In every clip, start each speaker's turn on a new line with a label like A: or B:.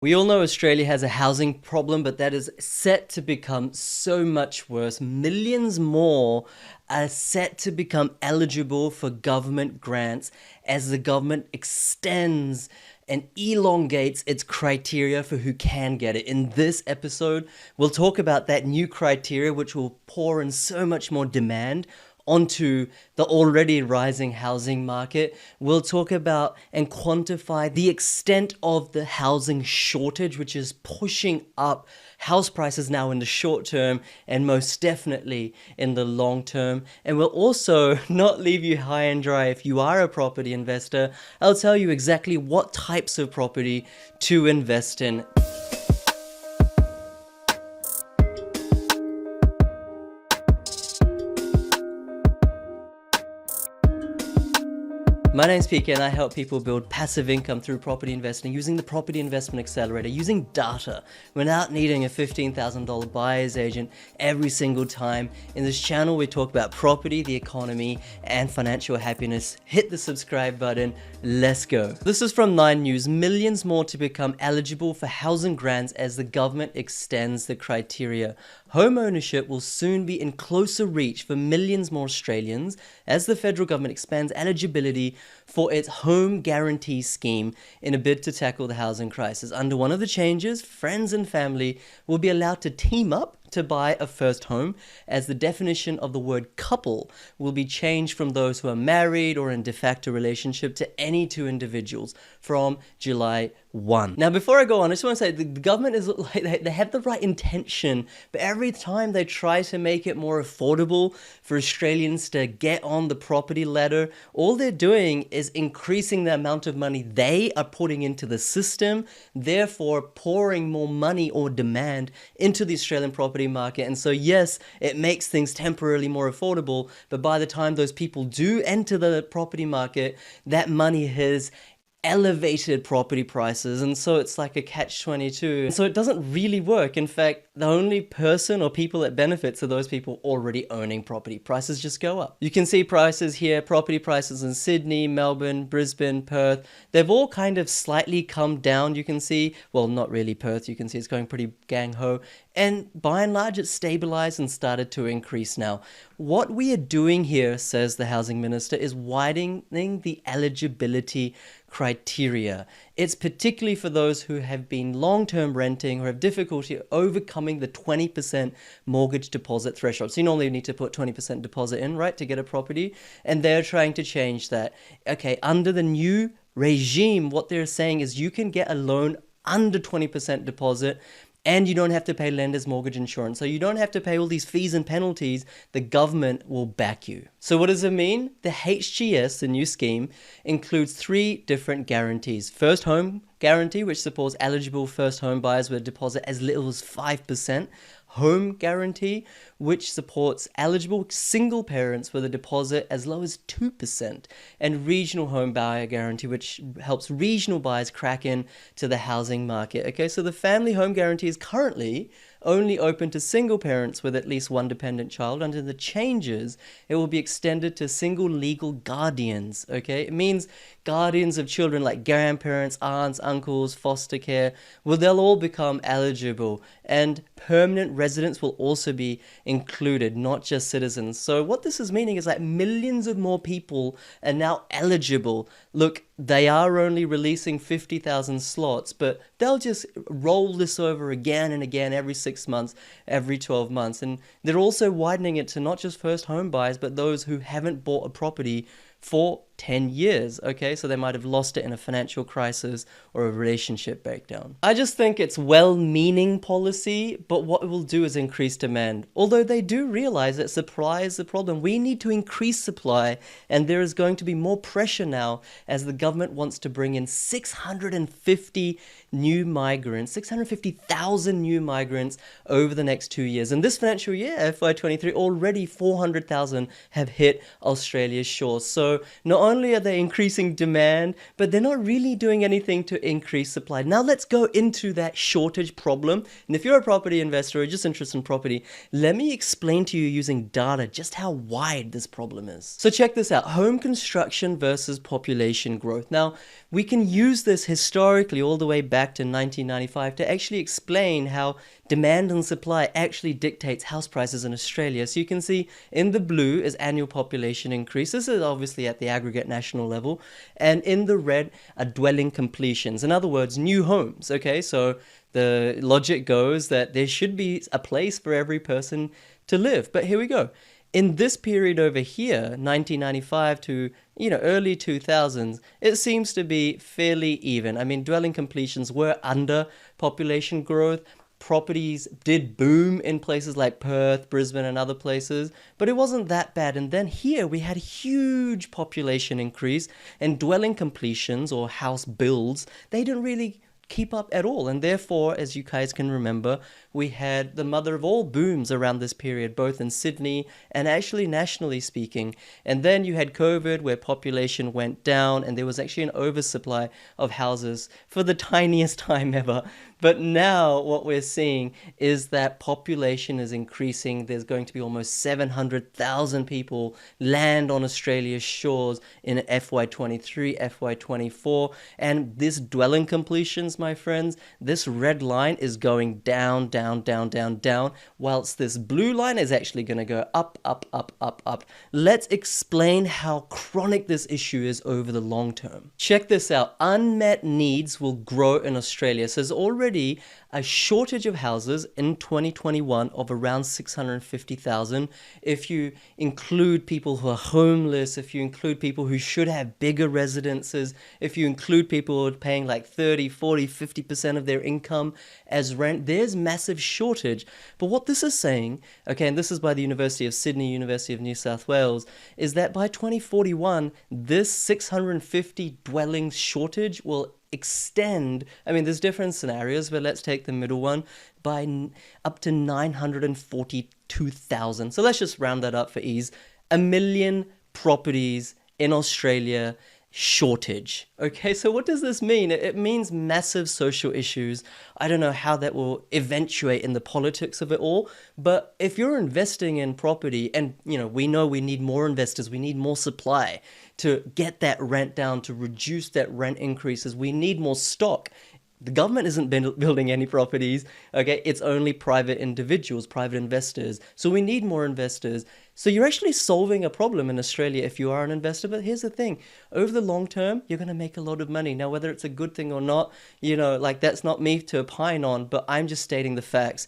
A: We all know Australia has a housing problem, but that is set to become so much worse. Millions more are set to become eligible for government grants as the government extends and elongates its criteria for who can get it. In this episode, we'll talk about that new criteria, which will pour in so much more demand onto the already rising housing market. We'll talk about and quantify the extent of the housing shortage, which is pushing up house prices now in the short term and most definitely in the long term. And we'll also not leave you high and dry if you are a property investor. I'll tell you exactly what types of property to invest in. My name's PK and I help people build passive income through property investing using the Property Investment Accelerator, using data without needing a $15,000 buyer's agent every single time. In this channel, we talk about property, the economy, and financial happiness. Hit the subscribe button. Let's go. This is from 9 News. Millions more to become eligible for housing grants as the government extends the criteria. Home ownership will soon be in closer reach for millions more Australians as the federal government expands eligibility for its home guarantee scheme in a bid to tackle the housing crisis. Under one of the changes, friends and family will be allowed to team up to buy a first home, as the definition of the word couple will be changed from those who are married or in de facto relationship to any two individuals from July 1. Now, before I go on, I just want to say the government is like they have the right intention, but every time they try to make it more affordable for Australians to get on the property ladder, all they're doing is increasing the amount of money they are putting into the system, therefore pouring more money or demand into the Australian property market. And so yes, it makes things temporarily more affordable, but by the time those people do enter the property market, that money has elevated property prices, and so it's like a catch-22. And so it doesn't really work. In fact, the only person or people that benefits are those people already owning property. Prices just go up. You can see prices here, property prices in Sydney, Melbourne, Brisbane, Perth. They've all kind of slightly come down, you can see. Well, not really Perth, you can see it's going pretty gang-ho. And by and large, it's stabilized and started to increase now. What we are doing here, says the housing minister, is widening the eligibility criteria. It's particularly for those who have been long-term renting or have difficulty overcoming the 20% mortgage deposit threshold. So you normally need to put 20% deposit in, right, to get a property. And they're trying to change that. Okay, under the new regime, what they're saying is you can get a loan under 20% deposit, and you don't have to pay lender's mortgage insurance. So you don't have to pay all these fees and penalties. The government will back you. So what does it mean? The HGS, the new scheme, includes 3 different guarantees. First home guarantee, which supports eligible first home buyers with a deposit as little as 5%. Home guarantee, which supports eligible single parents with a deposit as low as 2%, and regional home buyer guarantee, which helps regional buyers crack in to the housing market. Okay, so the family home guarantee is currently only open to single parents with at least one dependent child. Under the changes, it will be extended to single legal guardians. Okay, it means guardians of children like grandparents, aunts, uncles, foster care, well, they'll all become eligible, and permanent residents will also be included, not just citizens. So what this is meaning is like millions of more people are now eligible. Look, they are only releasing 50,000 slots, but they'll just roll this over again and again every 6 months, every 12 months. And they're also widening it to not just first home buyers, but those who haven't bought a property for 10 years, okay? So they might have lost it in a financial crisis or a relationship breakdown. I just think it's well-meaning policy, but what it will do is increase demand. Although they do realize that supply is the problem. We need to increase supply, and there is going to be more pressure now as the government wants to bring in 650 new migrants, 650,000 new migrants over the next 2 years. And this financial year, FY23, already 400,000 have hit Australia's shores. So not only are they increasing demand, but they're not really doing anything to increase supply. Now let's go into that shortage problem. And if you're a property investor or just interested in property, let me explain to you using data just how wide this problem is. So check this out, home construction versus population growth. Now, we can use this historically all the way back to 1995 to actually explain how demand and supply actually dictates house prices in Australia. So you can see in the blue is annual population increase. This is obviously at the aggregate national level. And in the red are dwelling completions. In other words, new homes. Okay, so the logic goes that there should be a place for every person to live. But here we go. In this period over here, 1995 to early 2000s, it seems to be fairly even. I mean, dwelling completions were under population growth. Properties did boom in places like Perth, Brisbane, and other places, but it wasn't that bad. And then here we had a huge population increase, and dwelling completions or house builds, they didn't really keep up at all. And therefore, as you guys can remember, we had the mother of all booms around this period, both in Sydney and actually nationally speaking. And then you had COVID, where population went down and there was actually an oversupply of houses for the tiniest time ever. But now what we're seeing is that population is increasing. There's going to be almost 700,000 people land on Australia's shores in FY23, FY24. And this dwelling completions, my friends, this red line is going down, down, down, down, down, whilst this blue line is actually going to go up, up, up, up, up. Let's explain how chronic this issue is over the long term. Check this out. Unmet needs will grow in Australia. So there's already a shortage of houses in 2021 of around 650,000. If you include people who are homeless, if you include people who should have bigger residences, if you include people who are paying like 30, 40, 50% of their income as rent, there's massive shortage. But what this is saying, okay, and this is by the University of Sydney, University of New South Wales, is that by 2041, this 650 dwellings shortage will extend, I mean, there's different scenarios, but let's take the middle one, by up to 942,000. So let's just round that up for ease. 1 million properties in Australia shortage. Okay, so what does this mean? It means massive social issues. I don't know how that will eventuate in the politics of it all, but if you're investing in property, and we know we need more investors, we need more supply to get that rent down, to reduce that rent increases, we need more stock. The government isn't building any properties, okay? It's only private individuals, private investors. So we need more investors. So you're actually solving a problem in Australia if you are an investor. But here's the thing. Over the long term, you're going to make a lot of money. Now, whether it's a good thing or not, that's not me to opine on, but I'm just stating the facts.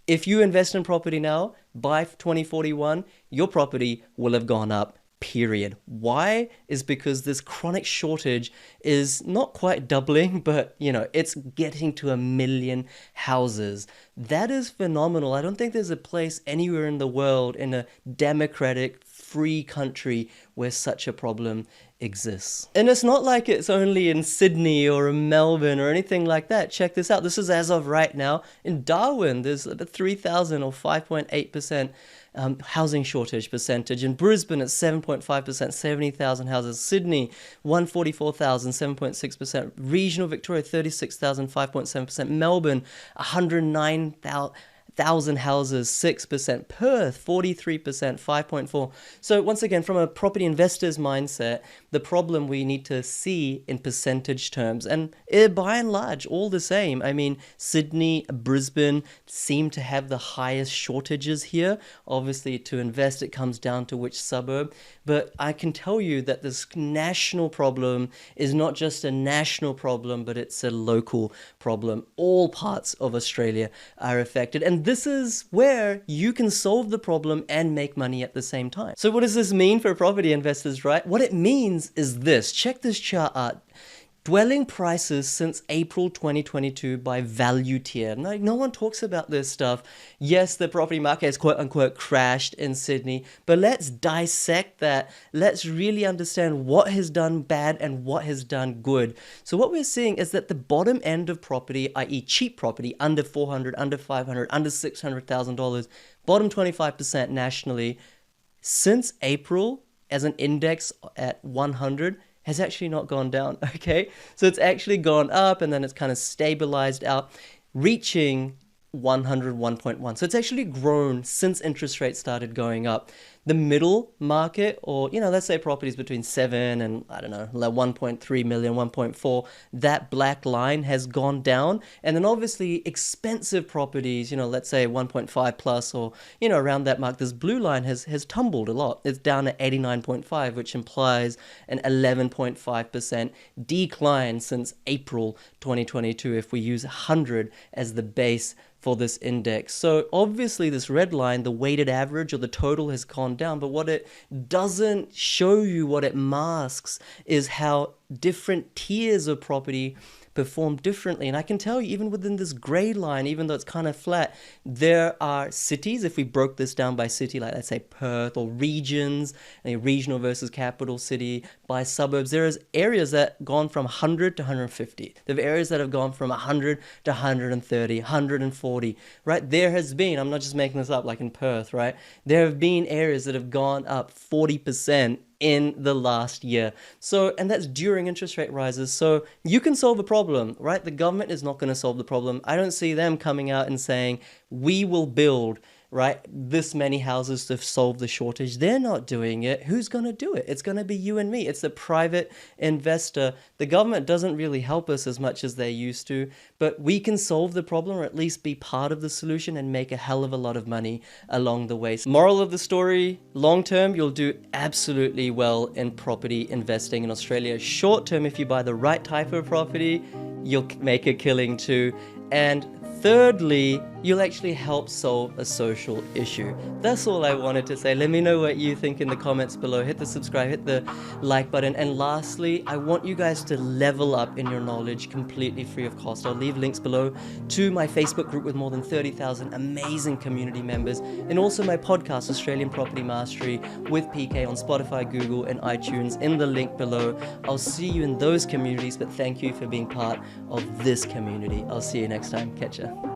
A: If you invest in property now, by 2041, your property will have gone up. Period. Why? Is because this chronic shortage is not quite doubling, but it's getting to 1 million houses. That is phenomenal. I don't think there's a place anywhere in the world, in a democratic, free country, where such a problem exists. And it's not like it's only in Sydney or in Melbourne or anything like that. Check this out. This is as of right now. In Darwin, there's 3,000 or 5.8% housing shortage percentage. In Brisbane, it's 7.5%, 70,000 houses. Sydney, 144,000, 7.6%. Regional Victoria, 36,000, 5.7%. Melbourne, 109,000 houses, 6%. Perth, 43%, 5.4%. So once again, from a property investor's mindset, the problem we need to see in percentage terms. And by and large, all the same. I mean, Sydney, Brisbane seem to have the highest shortages here. Obviously, to invest, it comes down to which suburb. But I can tell you that this national problem is not just a national problem, but it's a local problem. All parts of Australia are affected. And this is where you can solve the problem and make money at the same time. So what does this mean for property investors, right? What it means is this. Check this chart out. Dwelling prices since April 2022 by value tier. No one talks about this stuff. Yes, the property market has quote unquote crashed in Sydney, but let's dissect that. Let's really understand what has done bad and what has done good. So what we're seeing is that the bottom end of property, i.e. cheap property, under 400, under 500, under $600,000, bottom 25% nationally, since April as an index at 100 has actually not gone down, okay? So it's actually gone up and then it's kind of stabilized out, reaching 101.1. So it's actually grown since interest rates started going up. The middle market, or, let's say properties between 7 and, I don't know, like 1.3 million, 1.4, that black line has gone down. And then obviously expensive properties, let's say 1.5 plus, or, around that mark, this blue line has tumbled a lot. It's down at 89.5, which implies an 11.5% decline since April 2022 if we use 100 as the base for this index. So obviously this red line, the weighted average or the total, has gone down, but what it doesn't show you, what it masks, is how different tiers of property perform differently. And I can tell you, even within this gray line, even though it's kind of flat, there are cities, if we broke this down by city, like let's say Perth, or regions, a regional versus capital city, by suburbs, there is areas that have gone from 100 to 150. There are areas that have gone from 100 to 130, 140, right? There has been, I'm not just making this up, like in Perth, right? There have been areas that have gone up 40% in the last year. So, and that's during interest rate rises. So you can solve a problem, right? The government is not going to solve the problem. I don't see them coming out and saying, we will build, right, this many houses to solve the shortage. They're not doing it. Who's going to do it? It's going to be you and me. It's the private investor. The government doesn't really help us as much as they used to, but we can solve the problem, or at least be part of the solution, and make a hell of a lot of money along the way. So moral of the story, long term, you'll do absolutely well in property investing in Australia. Short term, if you buy the right type of property, you'll make a killing too. And thirdly, you'll actually help solve a social issue. That's all I wanted to say. Let me know what you think in the comments below. Hit the subscribe, hit the like button. And lastly, I want you guys to level up in your knowledge completely free of cost. I'll leave links below to my Facebook group with more than 30,000 amazing community members, and also my podcast, Australian Property Mastery with PK, on Spotify, Google, and iTunes in the link below. I'll see you in those communities, but thank you for being part of this community. I'll see you next time. Catch ya.